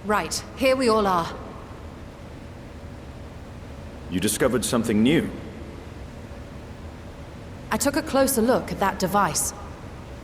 Right, here we all are. You discovered something new. I took a closer look at that device.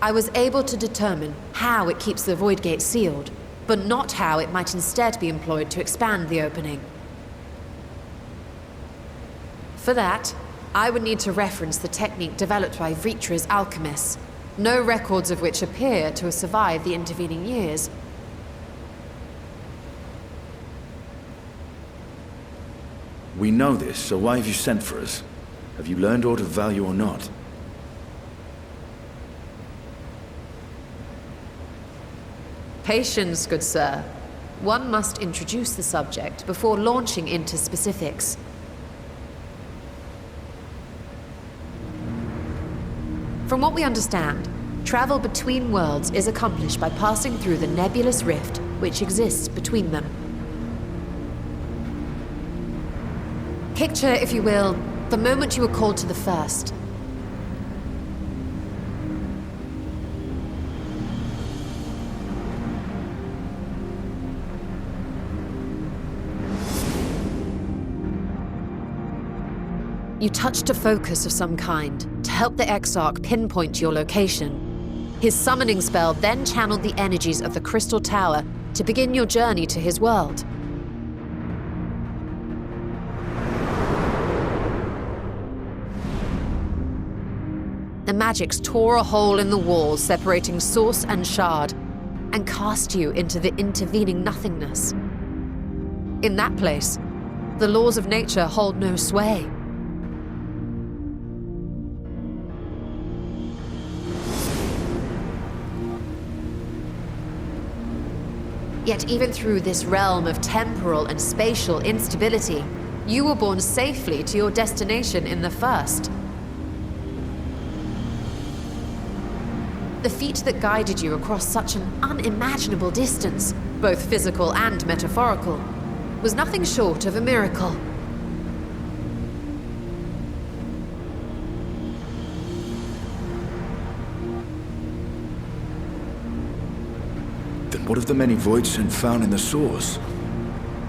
I was able to determine how it keeps the Void Gate sealed, but not how it might instead be employed to expand the opening. For that, I would need to reference the technique developed by Vritra's alchemists, no records of which appear to have survived the intervening years. We know this, so why have you sent for us? Have you learned aught of value or not? Patience, good sir. One must introduce the subject before launching into specifics. From what we understand, travel between worlds is accomplished by passing through the nebulous rift which exists between them. Picture, if you will, the moment you were called to the First. You touched a focus of some kind to help the Exarch pinpoint your location. His summoning spell then channeled the energies of the Crystal Tower to begin your journey to his world. The magics tore a hole in the wall separating source and shard, and cast you into the intervening nothingness. In that place, the laws of nature hold no sway. Yet even through this realm of temporal and spatial instability, you were borne safely to your destination in the First. The feat that guided you across such an unimaginable distance, both physical and metaphorical, was nothing short of a miracle. Then what of the many voidsent found in the source?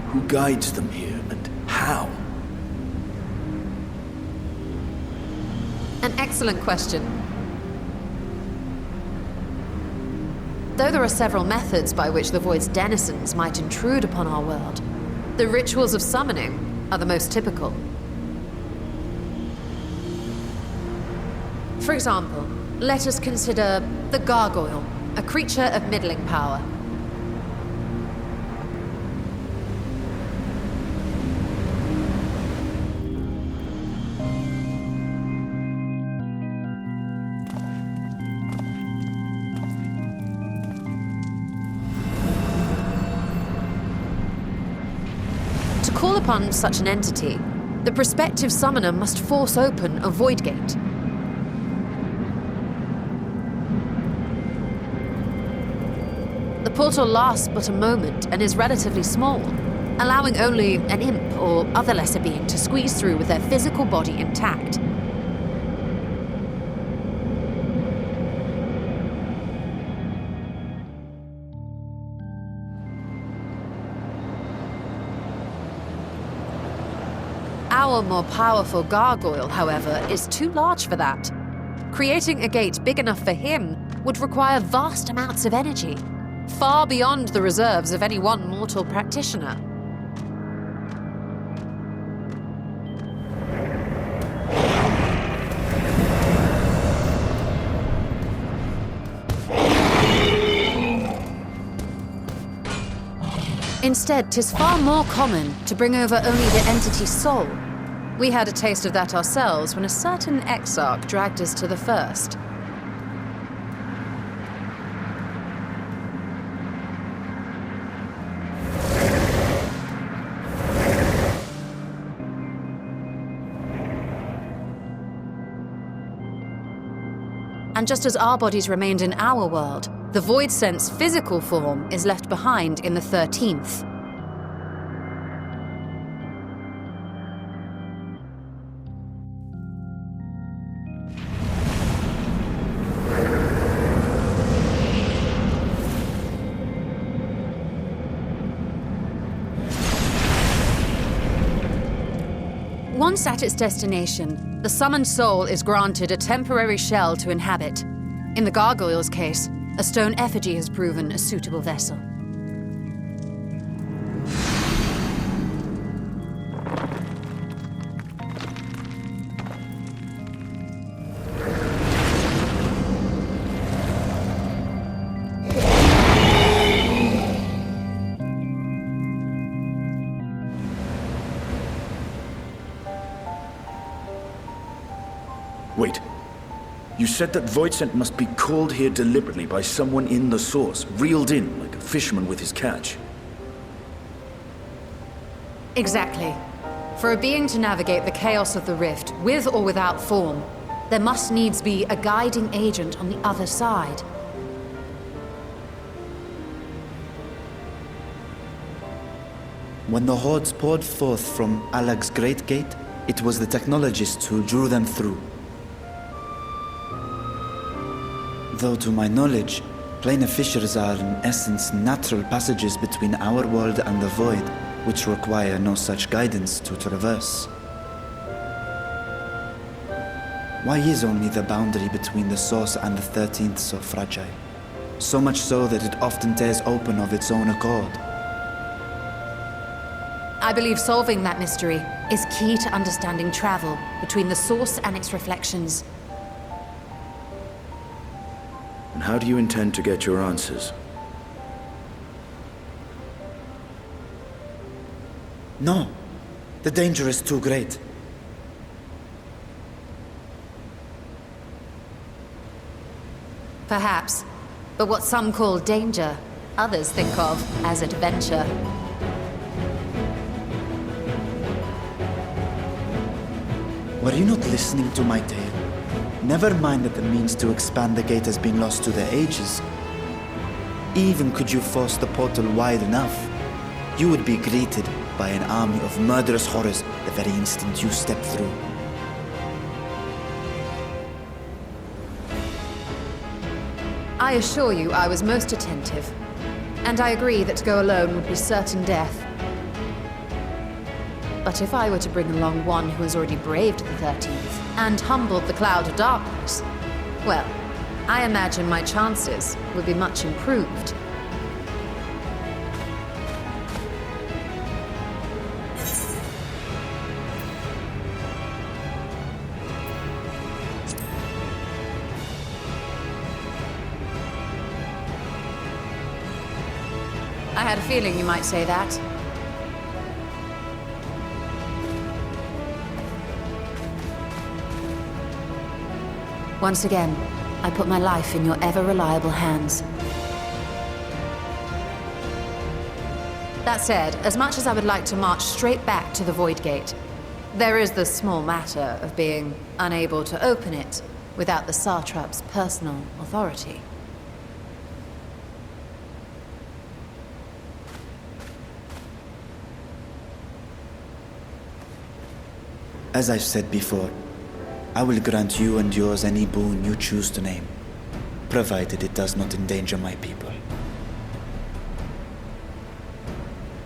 Who guides them here, and how? An excellent question. Though there are several methods by which the Void's denizens might intrude upon our world, the rituals of summoning are the most typical. For example, let us consider the Gargoyle, a creature of middling power. To call upon such an entity, the prospective summoner must force open a void gate. The portal lasts but a moment and is relatively small, allowing only an imp or other lesser being to squeeze through with their physical body intact. Our more powerful gargoyle, however, is too large for that. Creating a gate big enough for him would require vast amounts of energy, far beyond the reserves of any one mortal practitioner. Instead, 'tis far more common to bring over only the entity's soul. We had a taste of that ourselves when a certain exarch dragged us to the First. And just as our bodies remained in our world, the Void Sense physical form is left behind in the 13th. Once at its destination, the summoned soul is granted a temporary shell to inhabit. In the gargoyle's case, a stone effigy has proven a suitable vessel. Wait. You said that Voidsent must be called here deliberately by someone in the source, reeled in like a fisherman with his catch. Exactly. For a being to navigate the chaos of the rift, with or without form, there must needs be a guiding agent on the other side. When the hordes poured forth from Alag's Great Gate, it was the technologists who drew them through. Though to my knowledge, planar fissures are in essence natural passages between our world and the void, which require no such guidance to traverse. Why is only the boundary between the source and the 13th so fragile? So much so that it often tears open of its own accord. I believe solving that mystery is key to understanding travel between the source and its reflections. And how do you intend to get your answers? No. The danger is too great. Perhaps. But what some call danger, others think of as adventure. Were you not listening to my tale? Never mind that the means to expand the gate has been lost to the ages. Even could you force the portal wide enough, you would be greeted by an army of murderous horrors the very instant you step through. I assure you I was most attentive. And I agree that to go alone would be certain death. But if I were to bring along one who has already braved the 13th and humbled the cloud of darkness, well, I imagine my chances would be much improved. I had a feeling you might say that. Once again, I put my life in your ever-reliable hands. That said, as much as I would like to march straight back to the Void Gate, there is the small matter of being unable to open it without the Satrap's personal authority. As I've said before, I will grant you and yours any boon you choose to name, provided it does not endanger my people.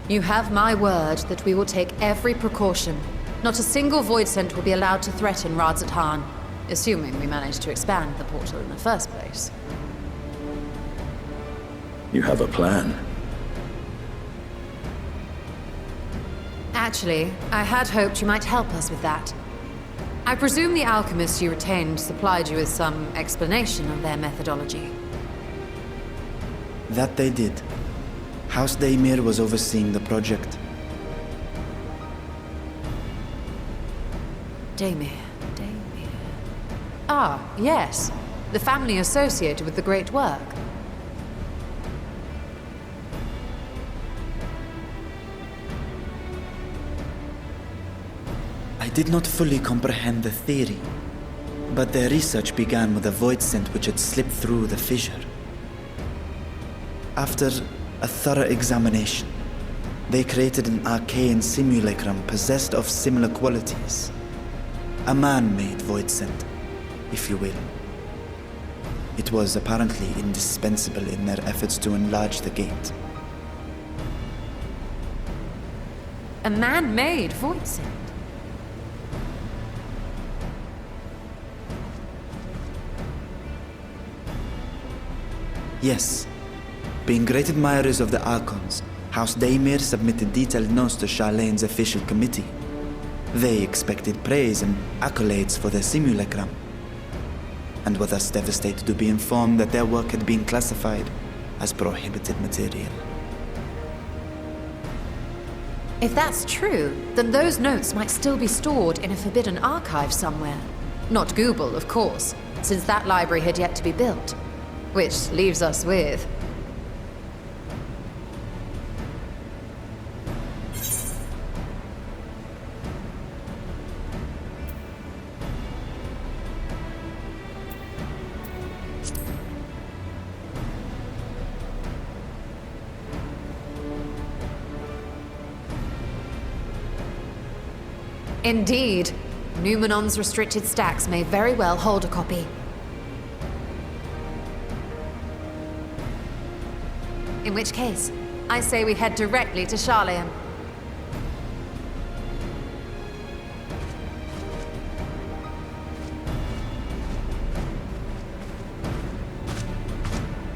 You have my word that we will take every precaution. Not a single Voidsent will be allowed to threaten Radzat-Han, assuming we manage to expand the portal in the first place. You have a plan. Actually, I had hoped you might help us with that. I presume the alchemists you retained supplied you with some explanation of their methodology. That they did. House Daimir was overseeing the project. Daimir. Ah, yes. The family associated with the great work. I did not fully comprehend the theory, but their research began with a Voidsent which had slipped through the fissure. After a thorough examination, they created an arcane simulacrum possessed of similar qualities. A man-made Voidsent, if you will. It was apparently indispensable in their efforts to enlarge the gate. A man-made Voidsent? Yes. Being great admirers of the Archons, House Daemir submitted detailed notes to Charlene's official committee. They expected praise and accolades for their simulacrum, and were thus devastated to be informed that their work had been classified as prohibited material. If that's true, then those notes might still be stored in a forbidden archive somewhere. Not Google, of course, since that library had yet to be built. Which leaves us with... Indeed. Numenon's restricted stacks may very well hold a copy. In which case, I say we head directly to Charleon.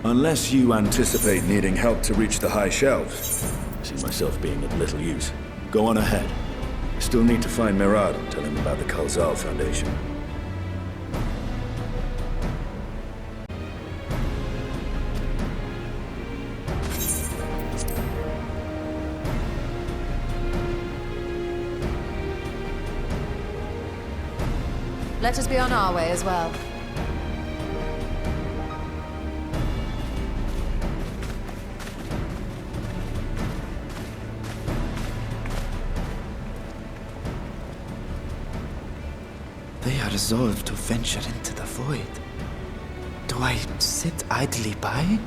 Unless you anticipate needing help to reach the high shelves, I see myself being of little use. Go on ahead. Still need to find Mirad and tell him about the Khalzal Foundation. Let us be on our way as well. They are resolved to venture into the void. Do I sit idly by?